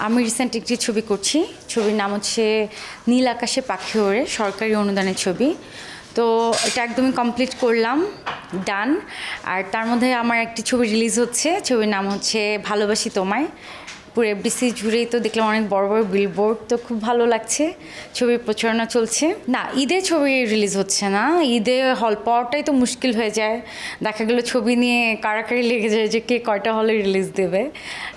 আমি রিসেন্ট একটি ছবি করছি। ছবির নাম হচ্ছে নীল আকাশে পাখি ওড়ে, সরকারি অনুদানের ছবি। তো এটা একদমই কমপ্লিট করলাম, ডান। আর তার মধ্যে আমার একটি ছবি রিলিজ হচ্ছে, ছবির নাম হচ্ছে ভালোবাসি তোমায়। পুরো এফডিসি জুড়েই তো দেখলাম অনেক বড় বড় বিলবোর্ড, তো খুব ভালো লাগছে। ছবির প্রচারণা চলছে। না, ঈদে ছবি রিলিজ হচ্ছে না, ঈদে হল পাওয়াটাই তো মুশকিল হয়ে যায়। দেখা গেলো ছবি নিয়ে কাড়াকাড়ি লেগে যায় যে কে কয়টা হলে রিলিজ দেবে।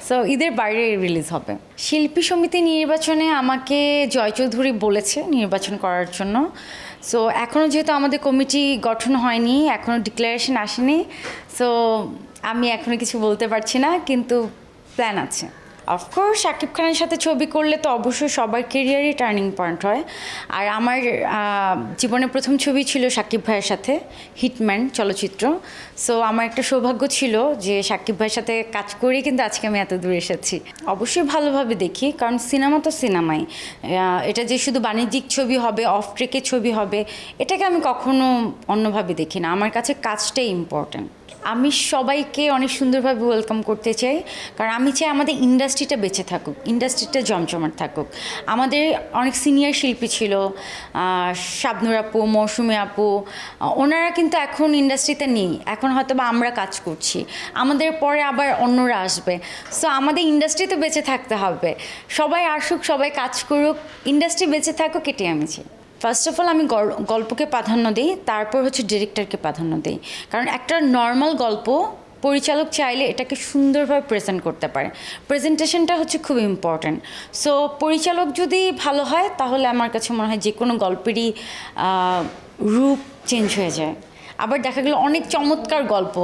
সো ঈদের বাইরে রিলিজ হবে। শিল্পী সমিতি নির্বাচনে আমাকে জয় চৌধুরী বলেছে নির্বাচন করার জন্য। সো এখনও যেহেতু আমাদের কমিটি গঠন হয়নি, এখনও ডিক্লারেশন আসেনি, সো আমি এখনও কিছু বলতে পারছি না, কিন্তু প্ল্যান আছে। অফকোর্স শাকিব খানের সাথে ছবি করলে তো অবশ্যই সবার কেরিয়ারই টার্নিং পয়েন্ট হয়। আর আমার জীবনের প্রথম ছবি ছিল শাকিব ভাইয়ের সাথে, হিটম্যান চলচ্চিত্র। সো আমার একটা সৌভাগ্য ছিল যে শাকিব ভাইয়ের সাথে কাজ করেই কিন্তু আজকে আমি এত দূর এসেছি। অবশ্যই ভালোভাবে দেখি, কারণ সিনেমা তো সিনেমাই। এটা যে শুধু বাণিজ্যিক ছবি হবে, অফ ট্রেকে ছবি হবে, এটাকে আমি কখনো অন্যভাবে দেখি না। আমার কাছে কাজটাই ইম্পর্ট্যান্ট। আমি সবাইকে অনেক সুন্দরভাবে ওয়েলকাম করতে চাই, কারণ আমি চাই আমাদের ইন্ডাস্ট্রিটা বেঁচে থাকুক, ইন্ডাস্ট্রিটা জমজমাট থাকুক। আমাদের অনেক সিনিয়র শিল্পী ছিল, শাবনূর আপু, মৌসুমী আপু, ওনারা কিন্তু এখন ইন্ডাস্ট্রিতে নেই। এখন হয়তো বা আমরা কাজ করছি, আমাদের পরে আবার অন্যরা আসবে। সো আমাদের ইন্ডাস্ট্রিতে বেঁচে থাকতে হবে। সবাই আসুক, সবাই কাজ করুক, ইন্ডাস্ট্রি বেঁচে থাকুক, এটাই আমি চাই। ফার্স্ট অফ অল আমি গল্পকে প্রাধান্য দিই, তারপর হচ্ছে ডিরেক্টরকে প্রাধান্য দিই। কারণ একটা নর্মাল গল্প পরিচালক চাইলে এটাকে সুন্দরভাবে প্রেজেন্ট করতে পারে। প্রেজেন্টেশনটা হচ্ছে খুব ইম্পর্ট্যান্ট। সো পরিচালক যদি ভালো হয়, তাহলে আমার কাছে মনে হয় যে কোনো গল্পেরই রূপ চেঞ্জ হয়ে যায়। আবার দেখা গেলো অনেক চমৎকার গল্প,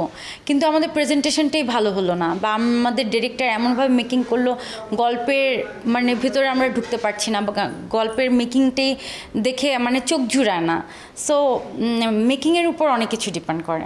কিন্তু আমাদের প্রেজেন্টেশনটাই ভালো হলো না, বা আমাদের ডিরেক্টর এমনভাবে মেকিং করলো গল্পের মানে ভিতরে আমরা ঢুকতে পারছি না, বা গল্পের মেকিংটাই দেখে মানে চোখ জুড়ায় না। সো মেকিংয়ের উপর অনেক কিছু ডিপেন্ড করে।